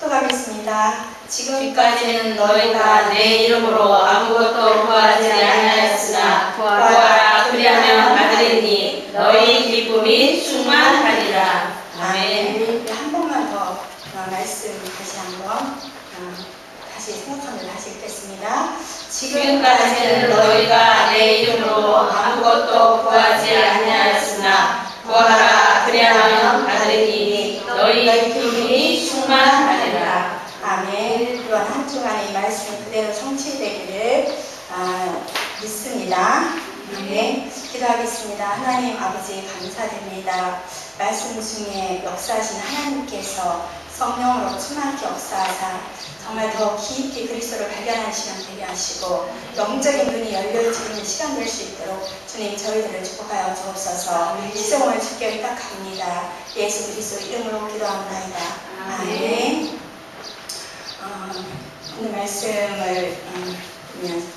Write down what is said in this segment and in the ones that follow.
기도하겠습니다. 지금까지는 너희가 내 이름으로 아무것도 구하지 아니하였으나 구하라 그리하면 받으리니 너희 기쁨이 충만하리라. 아멘. 우리 한 번만 더 말씀 다시 한번 다시 생각하면 다시 읽겠습니다. 지금까지는 너희가 내 이름으로 아무것도 구하지 아니하였으나 구하라 그리하면 받으리니 너희 기쁨이 충만하리라. 아멘. 또한 한 주간의 이 말씀이 그대로 성취되기를 믿습니다. 아멘. 기도하겠습니다. 하나님 아버지 감사드립니다. 말씀 중에 역사하신 하나님께서 성령으로 충만케 역사하사 정말 더 깊이 그리스도를 발견하는 시간 되게 하시고 영적인 눈이 열려지는 시간 될 수 있도록 주님 저희들을 축복하여 주옵소서. 시종을 주께 의탁합니다. 예수 그리스도 이름으로 기도합니다. 아멘. 오늘 말씀을 보면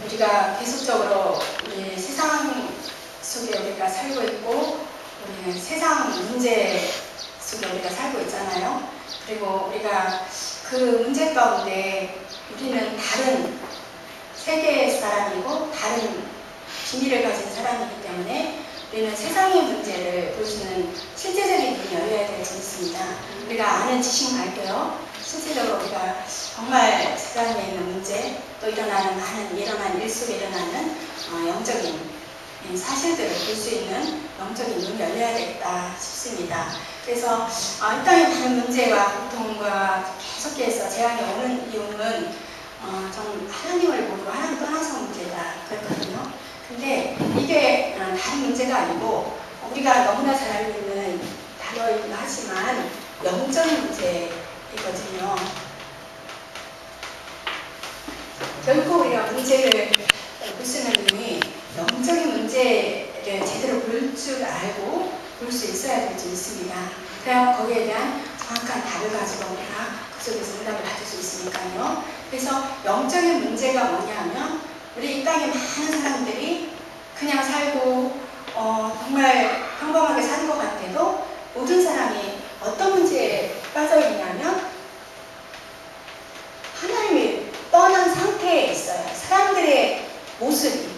우리가 계속적으로 우리 세상 속에 우리가 살고 있고 우리는 세상 문제 속에 우리가 살고 있잖아요. 그리고 우리가 그 문제 가운데 우리는 다른 세계의 사람이고 다른 비밀을 가진 사람이기 때문에 우리는 세상의 문제를 보여주는 실제적인 눈이 열려야 될 줄 믿습니다. 우리가 아는 지식 말고요. 실제적으로 우리가 정말 세상에 있는 문제 또 일어나는 많은 일어난 일 속에 일어나는 영적인 사실들을 볼 수 있는 영적인 눈이 열려야 되겠다 싶습니다. 그래서 이 땅의 많은 문제와 고통과 계속해서 재앙이 오는 이유는 좀 하나님을 모르고 하나님 떠나서 문제다 그랬거든요. 근데 이게 다른 문제가 아니고 우리가 너무나 잘 알고 있는 단어이기도 하지만 영적인 문제이거든요. 결국 우리가 문제를 볼 수 있는 눈이 영적인 문제를 제대로 볼 줄 알고 볼 수 있어야 될 줄 믿습니다. 그래야 거기에 대한 정확한 답을 가지고 우리가 그 속에서 응답을 받을 수 있으니까요. 그래서 영적인 문제가 뭐냐면 우리 이 땅에 많은 사람들이 그냥 살고 정말 평범하게 사는 것 같아도 모든 사람이 어떤 문제에 빠져 있냐면 하나님이 떠난 상태에 있어요. 사람들의 모습이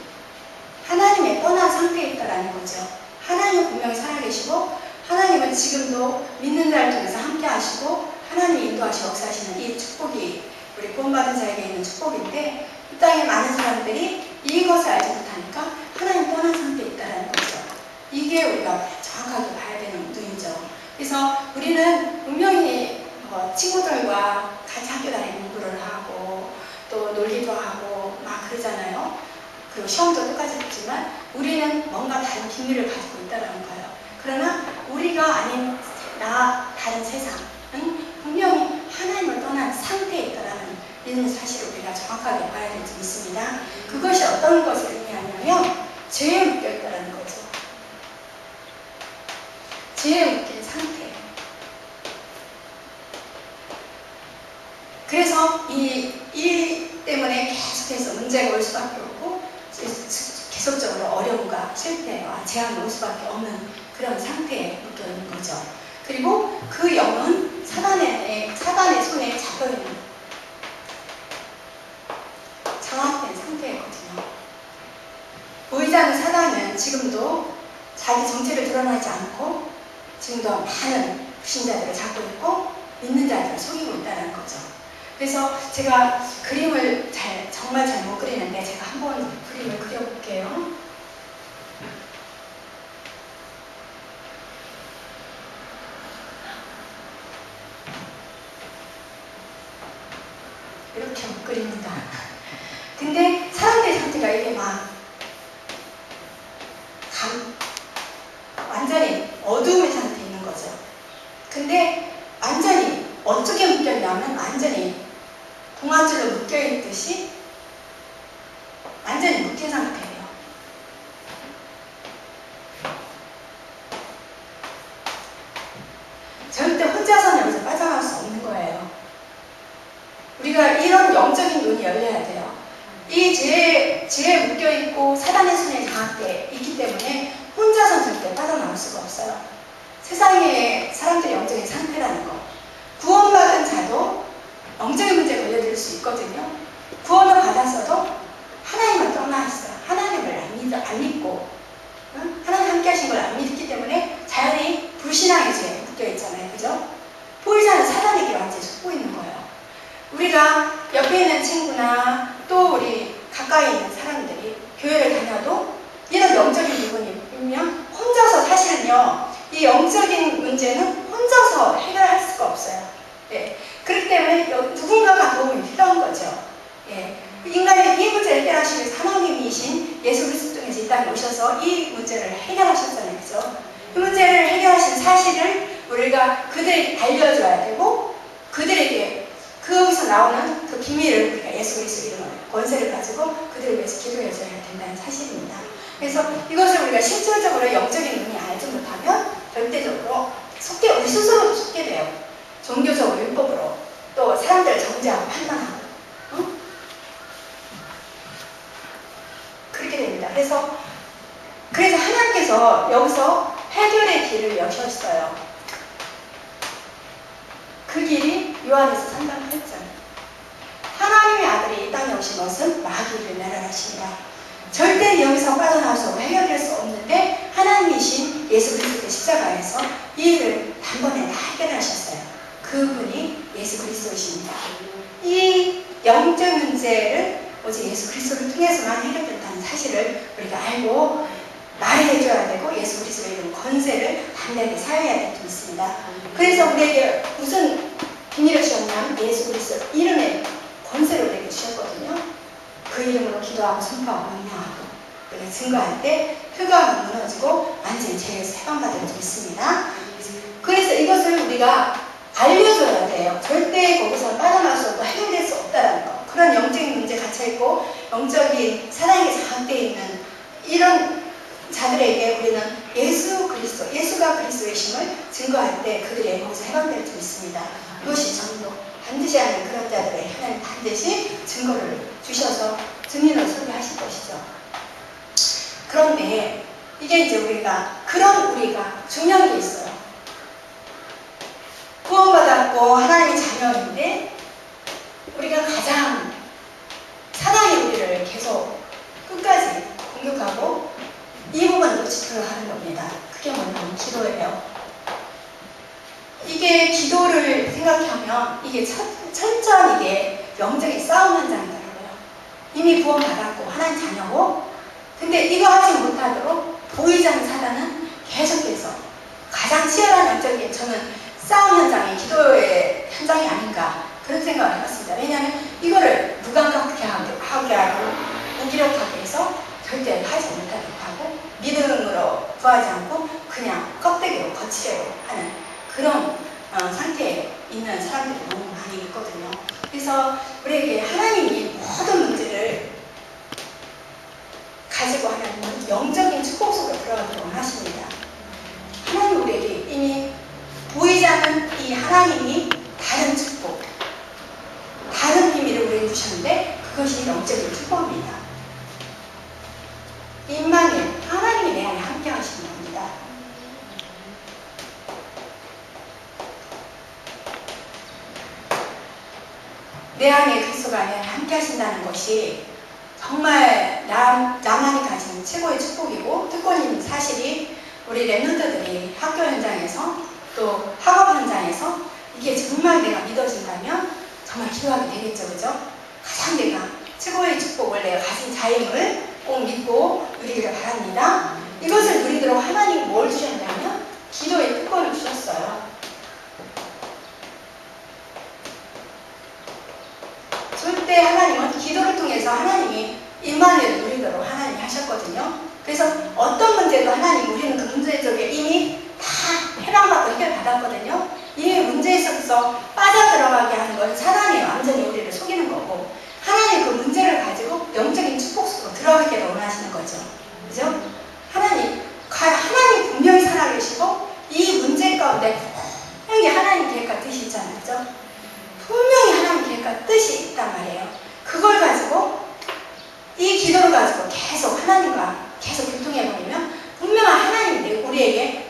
하나님의 떠난 상태에 있다라는 거죠. 하나님은 분명히 살아계시고 하나님은 지금도 믿는 자를 통해서 함께 하시고 하나님이 인도하시고 역사하시는 이 축복이 우리 구원받은 자에게 있는 축복인데 이 땅에 많은 사람들이 이것을 알지 못하니까 하나님 떠난 상태에 있다는 거죠. 이게 우리가 정확하게 봐야 되는 눈이죠. 그래서 우리는 분명히 친구들과 같이 학교 다니는 공부를 하고 또 놀기도 하고 막 그러잖아요. 그리고 시험도 똑같이 붙지만 우리는 뭔가 다른 비밀을 가지고 있다는 거예요. 그러나 우리가 아닌 다른 세상은 분명히 하나님을 떠난 상태에 있다는 이런 사실을 우리가 정확하게 봐야 될 줄 믿습니다. 그것이 어떤 것을 의미하냐면 죄에 묶여있다는 거죠. 죄에 묶인 상태. 그래서 이 때문에 계속해서 문제가 올 수밖에 없고 계속적으로 어려움과 실패와 재앙이 올 수밖에 없는 그런 상태에 묶여있는 거죠. 그리고 그 영은 사단의 손에 잡혀있는 장악된 상태거든요. 보이지 않는 사단은 지금도 자기 정체를 드러나지 않고 지금도 많은 불신자들을 잡고 있고 믿는 자들을 속이고 있다는 거죠. 그래서 제가 그림을 정말 잘 못 그리는데 제가 한번 그림을 그려볼게요. 이렇게 못 그립니다. 근데 사람들의 상태가 이게 완전히 어두움의 상태에 있는 거죠. 근데 완전히 어떻게 묶여있냐면 완전히 동아줄로 묶여있듯이 완전히 묶인 상태예요. 절대 혼자서는 여기서 빠져나올 수 없는 거예요. 우리가 이런 영적인 눈이 열려야 돼요. 이 죄에 묶여있고 사단의 손에 장악돼 있기 때문에 혼자서는 절대 빠져나올 올 수가 없어요. 세상에 사람들이 영적인 상태라는 거. 구원받은 자도 영적인 문제에 걸려들 수 있거든요. 구원을 받았어도 하나님을 떠나 있어요. 하나님을 안 믿고, 하나님 함께 하신 걸 안 믿기 때문에 자연히 불신앙의 죄에 묶여 있잖아요. 그죠? 보이지 않는 사단에게 완전히 속고 있는 거예요. 우리가 옆에 있는 친구나 또 우리 가까이 있는 사람들이 교회를 다녀도 이런 영적인 부분이 있으면 혼자서 사실은요, 이 영적인 문제는 혼자서 해결할 수가 없어요. 예. 그렇기 때문에 누군가가 도움이 필요한 거죠. 예. 인간의 이 문제를 해결하시기 위해서 하나님이신 예수 그리스도 통해서 이 땅에 오셔서 이 문제를 해결하셨잖아요. 그죠? 이 문제를 해결하신 사실을 우리가 그들에게 알려줘야 되고, 그들에게 거기서 나오는 그 비밀을 우리가 예수 그리스도 이름으로 권세를 가지고 그들을 위해서 기도해줘야 된다는 사실입니다. 그래서 이것을 우리가 실질적으로 영적인 눈이 알지 못하면 절대적으로 우리 스스로도 속게 돼요. 종교적으로 율법으로 또 사람들을 정죄하고 판단하고 그렇게 됩니다. 그래서 하나님께서 여기서 해결의 길을 여셨어요. 그 길이 요한에서 3장 8절. 하나님의 아들이 이 땅에 오신 것은 마귀를 멸하십니다. 절대 여기서 빠져나와서 해결될 수 없는데 하나님이신 예수 그리스도의 십자가에서 이 일을 단번에 다 해결하셨어요. 그분이 예수 그리스도이십니다. 이 영적 문제를 오직 예수 그리스도를 통해서만 해결된다는 사실을 우리가 알고 말해줘야 되고 예수 그리스도의 이름 권세를 담대하게 사용해야 될 게 있습니다. 그래서 우리에게 무슨 비밀을 주셨냐면 예수 그리스도 이름의 권세를 우리에게 주셨거든요. 그 이름으로 기도하고 선포하고 명령하고 우리가 증거할 때 흑암은 무너지고 완전히 죄에서 해방받을 수 있습니다. 그래서 이것을 우리가 알려줘야 돼요. 절대 거기서 빠져나올 수 없고 해결될 수 없다는 거. 그런 영적인 문제 갇혀있고 영적인 사랑에 장악되어 있는 이런 자들에게 우리는 예수 그리스도, 예수가 그리스도의 심을 증거할 때 그들이 거기서 해방될 수 있습니다. 그것이 전도 반드시 하는 그런 자들의 하나님 반드시 증거를 주셔서 증인으로 소개하실 것이죠. 그런데 이게 이제 우리가 중요한 게 있어요. 구원받았고 하나님의 자녀인데 우리가 가장 사단이 우리를 계속 끝까지 공격하고 이 부분으로 집중을 하는 겁니다. 그게 뭐냐면 기도예요. 이게 기도를 생각하면 이게 철저한 이게 영적인 싸움 현장이더라고요. 이미 구원받았고 하나님 자녀고 근데 이거 하지 못하도록 보이지 않는 사단은 계속해서 가장 치열한 영적인 저는 싸움 현장이 기도의 현장이 아닌가 그런 생각을 해봤습니다. 왜냐하면 이거를 무감각하게 하고 무기력하게 해서 절대 하지 못하게 하고 믿음으로 구하지 않고 그냥 껍데기로 거치려고 하는 그런 상태에 있는 사람들이 너무 많이 있거든요. 그래서 우리에게 하나님이 모든 문제를 가지고 하나님은 영적인 축복 속에 들어가기를 원하십니다. 하나님 우리에게 이미 보이지 않는 이 하나님이 다른 축복, 다른 비밀을 우리에게 주셨는데 그것이 영적인 축복입니다. 임마누엘, 하나님이 내 안에 함께 하시는 겁니다. 내 안에 그리스도가 내 안에 함께 하신다는 것이 정말 나만이 가진 최고의 축복이고 특권인 사실이 우리 랩런트들이 학교 현장에서 또 학업 현장에서 이게 정말 내가 믿어진다면 정말 기도하게 되겠죠. 그죠? 가장 내가 최고의 축복을 내가 가진 자임을 꼭 믿고 누리기를 바랍니다. 이것을 누리도록 하나님이 뭘 주셨냐면 기도의 특권을 주셨어요. 절대 하나님은 기도를 통해서 하나님이 임마누엘을 누리도록 하나님이 하셨거든요. 그래서 어떤 문제도 하나님 우리는 그 문제 쪽에 이미 다 해방받고 해결받았거든요. 이 문제에 있어서 빠져들어가게 하는 건 사단이 완전히 우리를 속이는 거고 하나님 그 문제를 가지고 영적인 축복 속으로 들어가기를 원하시는 거죠. 그죠? 하나님 분명히 살아계시고 이 문제 가운데 분명히 하나님 계획과 뜻이 있잖아요. 그죠? 분명히 하나님 계획과 뜻이 있단 말이에요. 그걸 가지고 이 기도를 가지고 계속 하나님과 계속 교통해버리면 분명한 하나님이 우리에게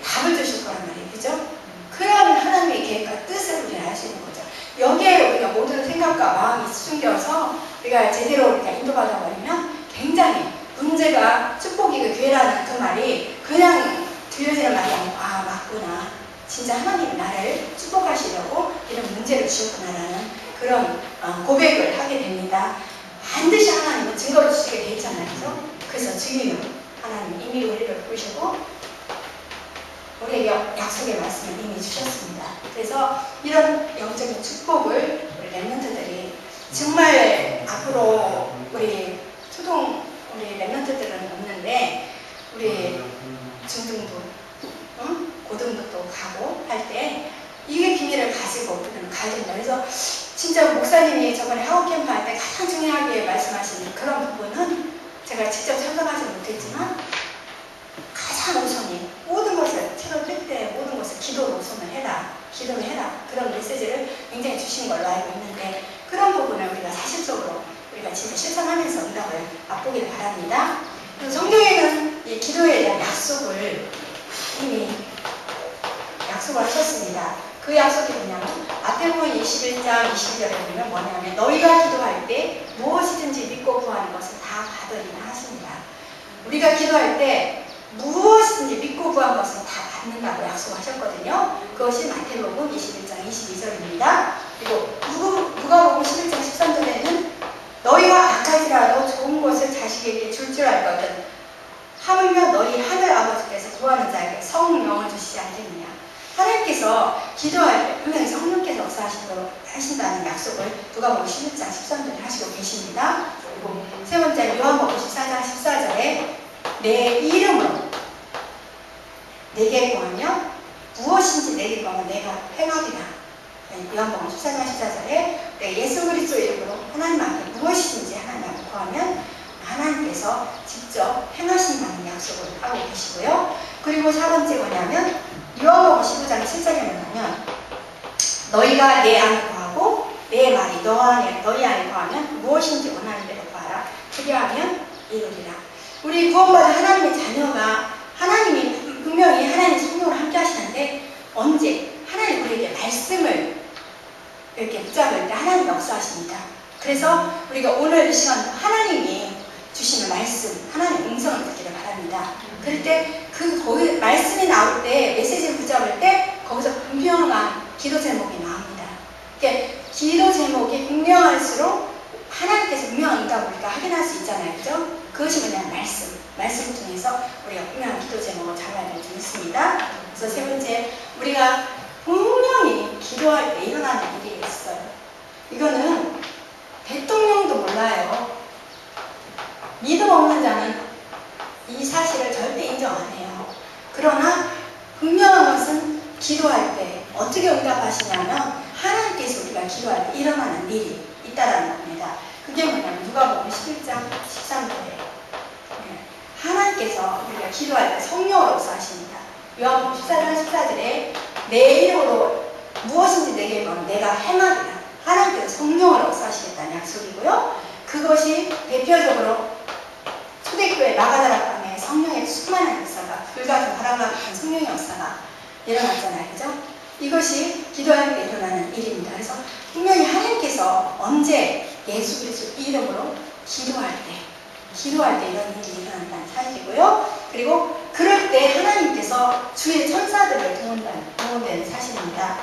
두려지는 말이 아니고 아 맞구나. 진짜 하나님이 나를 축복하시려고 이런 문제를 주셨구나라는 그런 고백을 하게 됩니다. 반드시 하나님은 증거를 주시게 돼 있잖아요. 그죠? 그래서 증인으로 하나님 이미 우리를 부르시고 우리에게 약속의 말씀을 이미 주셨습니다. 그래서 이런 영적인 축복을 우리 랩런트들이 정말 앞으로 우리 랩런트들은 없는데 우리 중등부, 고등부도 가고 할 때 이게 비밀을 가지고 우리는 가야 된다. 그래서 진짜 목사님이 저번에 학업캠프 할 때 가장 중요하게 말씀하시는 그런 부분은 제가 직접 참석하지 못했지만 가장 우선이 모든 것을 책을 뺄 때 모든 것을 기도로 우선을 해라. 기도를 해라. 그런 메시지를 굉장히 주신 걸로 알고 있는데 그런 부분을 우리가 사실적으로 우리가 진짜 실천하면서 응답을 맛보기를 바랍니다. 그리고 성경에는 이 기도에 대한 약속을 이미 약속을 하셨습니다. 그 약속이 뭐냐면 마태복음 21장 22절에 보면 뭐냐면 너희가 기도할 때 무엇이든지 믿고 구하는 것을 다 받으리라 하십니다. 우리가 기도할 때 무엇이든지 믿고 구한 것을 다 받는다고 약속하셨거든요. 그것이 마태복음 21장 22절입니다. 그리고 누가복음 11장 13절에는 너희가 악할지라도 좋은 것을 자식에게 줄 줄 알거든 하물며 너희 하늘 아버지께서 구하는 자에게 성령을 주시지 않겠느냐. 하나님께서 기도할 때 분명히 성령께서 역사하신다는 약속을 누가복음 11장 13절에 하시고 계십니다. 그리고 세 번째 요한복음 14장 14절에 내 이름으로 내게 구하면 무엇인지 내게 구하면 내가 행하리라. 요한복음 14장 14절에 예수 그리스도 이름으로 하나님 앞에 무엇이든지 하나님 앞에 구하면 하나님께서 직접 행하신다는 약속을 하고 계시고요. 그리고 4번째 뭐냐면 요한복음 15장 7절에 뭐냐면 너희가 내 안에 구하고 내 말이 너희 안에 구하면 무엇인지 원하는 대로 구하라. 그리하면 이루리라. 우리 구원받은 하나님의 자녀가 하나님이 분명히 하나님 성령으로 함께 하시는데 언제 하나님 우리에게 말씀을 이렇게 붙잡을 때 하나님 역사하십니다. 그래서 우리가 오늘 이 시간 하나님이 주시는 말씀, 하나님 음성을 듣기를 바랍니다. 그럴 때 거기 말씀이 나올 때 메시지를 붙잡을 때 거기서 분명한 기도 제목이 나옵니다. 그러니까 기도 제목이 분명할수록 하나님께서 분명한 응답을 우리가 확인할 수 있잖아요. 그죠? 그것이 뭐냐면 말씀을 통해서 우리가 분명한 기도 제목을 잡아야 될 줄 믿습니다. 그래서 세 번째, 우리가 분명히 기도할 때 일어나는 일이 있어요. 이거는 대통령도 몰라요. 믿음 없는 자는 이 사실을 절대 인정 안 해요. 그러나 분명한 것은 기도할 때 어떻게 응답하시냐면 하나님께서 우리가 기도할 때 일어나는 일이 있다라는 겁니다. 그게 뭐냐면 누가복음 11장 13절에 하나님께서 우리가 기도할 때 성령으로 역사하십니다. 요한복음 14장 14절에 내 이름으로 무엇인지 내게 구하면 내가 행하리라. 하나님께서 성령으로 역사하시겠다는 약속이고요. 그것이 대표적으로 초대교회 마가다락방에 성령의 수많은 역사가 불같은 바람과 같은 성령의 역사가 일어났잖아요. 그죠? 이것이 기도할 때 일어나는 일입니다. 그래서 분명히 하나님께서 언제 예수 그리스도 이름으로 기도할 때 이런 일이 일어난다는 사실이고요. 그리고 그럴 때 하나님께서 주의 천사들을 동원되는 사실입니다.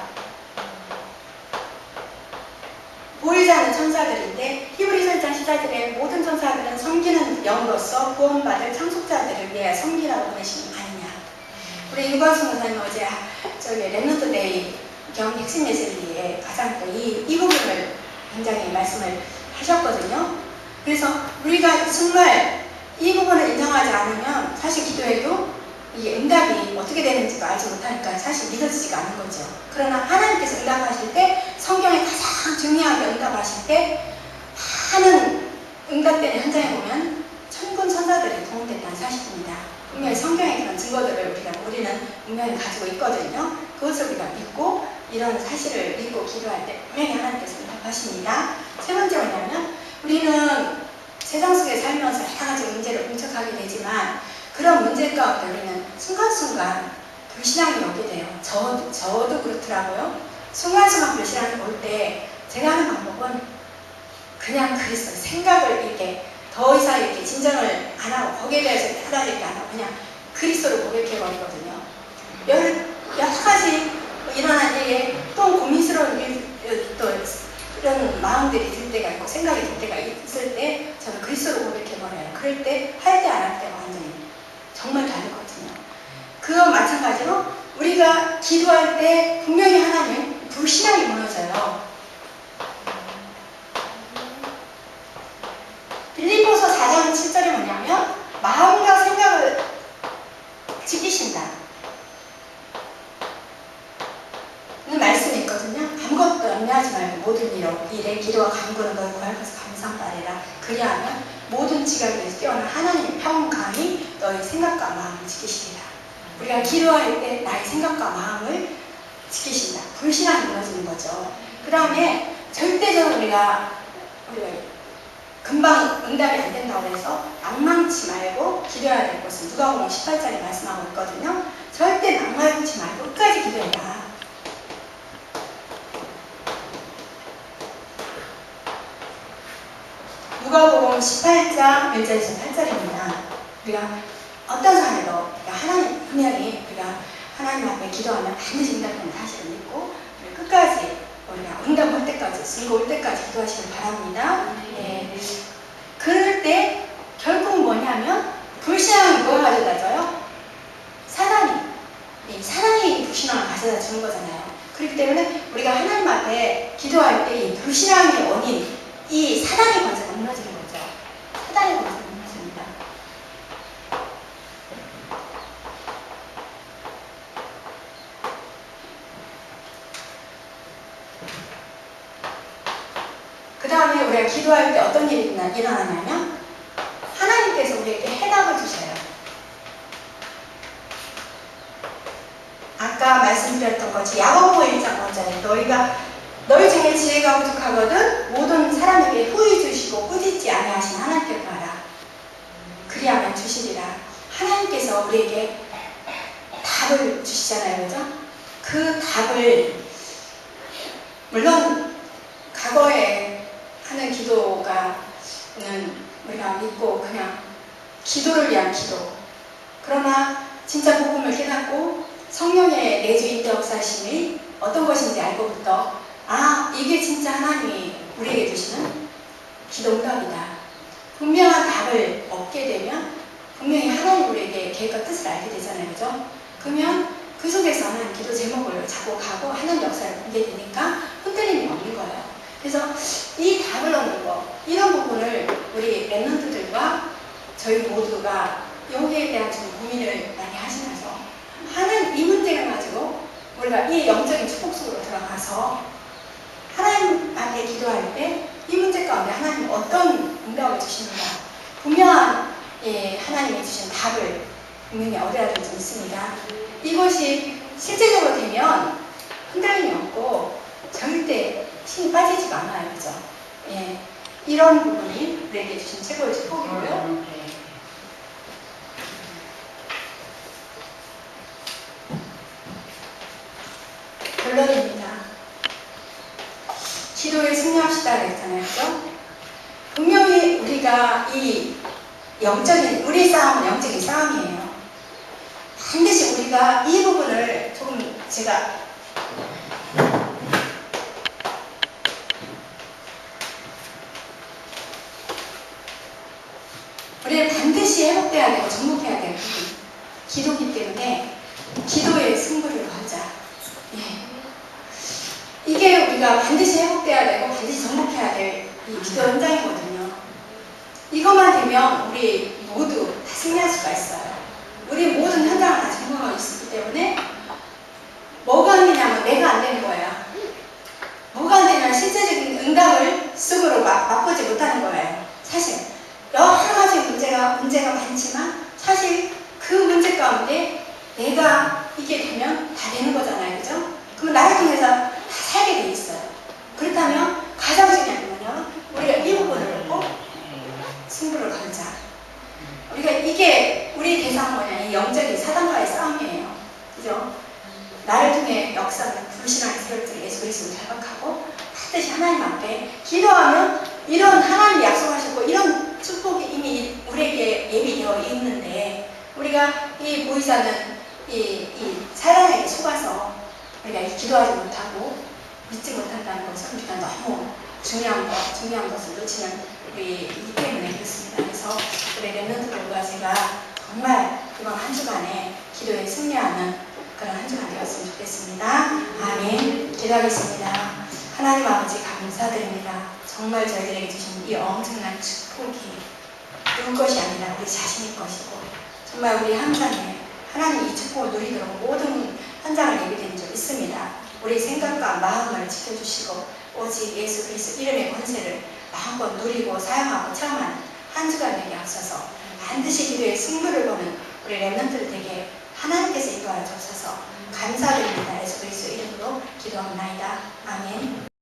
보이지 않는 천사들인데 히브리서 1장 14절에 모든 천사들은 섬기는 영으로서 구원받을 참속자들을 위해 섬기라고 보내신 거 아니냐. 우리 유관순 목사님 어제 랩런트 데이 경험 핵심 메시지에 가장 또 이 부분을 굉장히 말씀을 하셨거든요. 그래서 우리가 정말 이 부분을 인정하지 않으면 사실 기도해도 이게 응답이 어떻게 되는지도 알지 못하니까 사실 믿어지지가 않는 거죠. 그러나 하나님께서 응답하실 때 성경에 가장 중요하게 응답하실 때 많은 응답되는 현장에 보면 천군 천사들이 동원됐다는 사실입니다. 분명히 성경의 그런 증거들을 우리는 분명히 가지고 있거든요. 그것을 우리가 믿고 이런 사실을 믿고 기도할 때 분명히 하나님께서 응답하십니다. 세 번째 뭐냐면 우리는 세상 속에 살면서 여러 가지 문제를 분석하게 되지만 그런 문제 가운데 우리는 순간순간 불신앙이 오게 돼요. 저도 그렇더라고요. 순간순간 불신앙이 올 때 제가 하는 방법은 그냥 그랬어요. 생각을 이렇게 더 이상 이렇게 진정을 안 하고 거기에 대해서 하다 이렇게 안 하고 그냥 그리스도를 고백해버리거든요. 여러 가지 일어난 일에 또 고민스러운 또 이런 마음들이 들 때가 있고 생각이 들 때가 있을 때 저는 그리스도로 고백해버려요. 그럴 때 할 때 안 할 때가 완전히 정말 다르거든요. 그와 마찬가지로 우리가 기도할 때 분명히 하나님 불신앙이 무너져요. 빌립보서 4장 7절에 뭐냐면 마음과 생각을 지키신다. 는 말씀이 있거든요. 아무것도 염려하지 말고 모든 일에 기도와 간구는 너희 고향에서 감상바래라. 그리하면 모든 지각에서 뛰어난 하나님의 평강이 너희 생각과 마음을 지키시리라. 우리가 기도할 때 나의 생각과 마음을 지키신다. 불신앙이 무너지는 거죠. 그 다음에 절대적으로 우리가 금방 응답이 안 된다고 해서 낭망치 말고 기도해야 될 것은 누가복음 18장에 말씀하고 있거든요. 절대 낭망치 말고 끝까지 기도해라. 누가복음 18장 1절에서 8절입니다. 우리가 어떤 사람도 하나님 분명히 우리가 하나님 앞에 기도하면 반드시 응답하는 사실을 믿고 끝까지 우리가 응답할 때까지 증거 올 때까지 기도하시길 바랍니다. 예. 그럴 때 결국 뭐냐면 불신앙이 뭘 가져다 줘요? 사단이 불신앙을 가져다 주는 거잖아요. 그렇기 때문에 우리가 하나님 앞에 기도할 때 이 불신앙의 원인, 이 사단의 권세가 무너지는 거죠. 사단의 권세가 무너집니다. 그 다음에 우리가 기도할 때 어떤 일이 일어나냐면 하나님께서 우리에게 해답을 주셔요. 아까 말씀드렸던 것이 야고보 1장 5절에 너희 중에 지혜가 부족하거든 모든 사람에게 후히 주시고 꾸짖지 아니하신 하나님께 구하라. 그리하면 주시리라. 하나님께서 우리에게 답을 주시잖아요. 그죠? 그 답을 물론 과거에 하는 기도가는 우리가 믿고 그냥 기도를 위한 기도. 그러나 진짜 복음을 깨닫고 성령의 내주인도 역사심이 어떤 것인지 알고부터 이게 진짜 하나님이 우리에게 주시는 기도응답이다. 분명한 답을 얻게 되면 분명히 하나님 우리에게 계획과 뜻을 알게 되잖아요. 그죠? 그러면 그 속에서 하나님 기도 제목을 잡고 가고 하나님 역사를 보게 되니까 흔들림이 없는 거예요. 그래서 이 답을 얻는 거, 이런 부분을 우리 랩런트들과 저희 모두가 여기에 대한 좀 고민을 많이 하시면서 하는 이 문제를 가지고 우리가 이 영적인 축복 속으로 들어가서 하나님 앞에 기도할 때 이 문제 가운데 하나님 어떤 응답을 주시는가 분명한 하나님이 주신 답을 분명히 얻어야 될 점 있습니다. 이것이 실제적으로 되면 흔들림이 없고 절대 힘이 빠지지가 않아요. 그죠? 예, 이런 부분이 우리에게 주신 최고의 축복이고요. 결론입니다. 기도에 승리합시다 그랬잖아요. 그죠? 분명히 우리가 우리의 싸움은 영적인 싸움이에요. 반드시 우리가 이 부분을 조금 제가 우리는 반드시 회복돼야 되고 정복해야 되는 부분 기도기 때문에 기도의 승부를 걸자. 예. 이게 우리가 반드시 회복돼야 되고 반드시 정복해야 될 이 기도 현장이거든요. 이것만 되면 우리 모두 다 승리할 수가 있어요. 우리 모든 현장을 다 정복하고 있기 때문에 뭐가 안 되냐면 내가 안 되는 거야. 뭐가 안 되냐면 실제적인 응답을 쑥으로 맛보지 못하는 거예요. 사실 여러 가지 문제가 많지만 사실 그 문제 가운데 내가 이게 되면 다 되는 거잖아요. 그죠? 그럼 나를 통해서 다 살게 돼 있어요. 그렇다면 가장 중요한 건 뭐냐면 우리가 이 부분을 꼭 승부를 걸자. 우리가 이게 우리 대상 뭐냐 이 영적인 사단과의 싸움이에요. 그죠? 나를 통해 역사는 불신앙의 세력들 예수 그리스도를 자각하고 반드시 하나님 앞에 기도하면 이런 하나님이 약속하셨고 이런 축복이 이미 우리에게 예비되어 있는데 우리가 이 보이지 않는 이 사단 우리가 기도하지 못하고 믿지 못한다는 것은 우리가 너무 중요한 것을 놓치는 우리이기 때문에 그렇습니다. 그래서 우리 렘넌트들과 제가 정말 이번 한 주간에 기도에 승리하는 그런 한 주간 되었으면 좋겠습니다. 아멘. 기도하겠습니다. 하나님 아버지 감사드립니다. 정말 저희들에게 주신 이 엄청난 축복이 누구 것이 아니라 우리 자신의 것이고 정말 우리 한상에 하나님 이 축복을 누리도록 모든 현장을 예비된 적 있습니다. 우리 생각과 마음을 지켜주시고 오직 예수 그리스도 이름의 권세를 마음껏 누리고 사용하고 체험하는 한 주간 되게 하소서. 반드시 기도의 승부를 보는 우리 렘넌트들 되게 하나님께서 인도하여 주옵소서. 감사드립니다. 예수 그리스도 이름으로 기도합나이다. 아멘.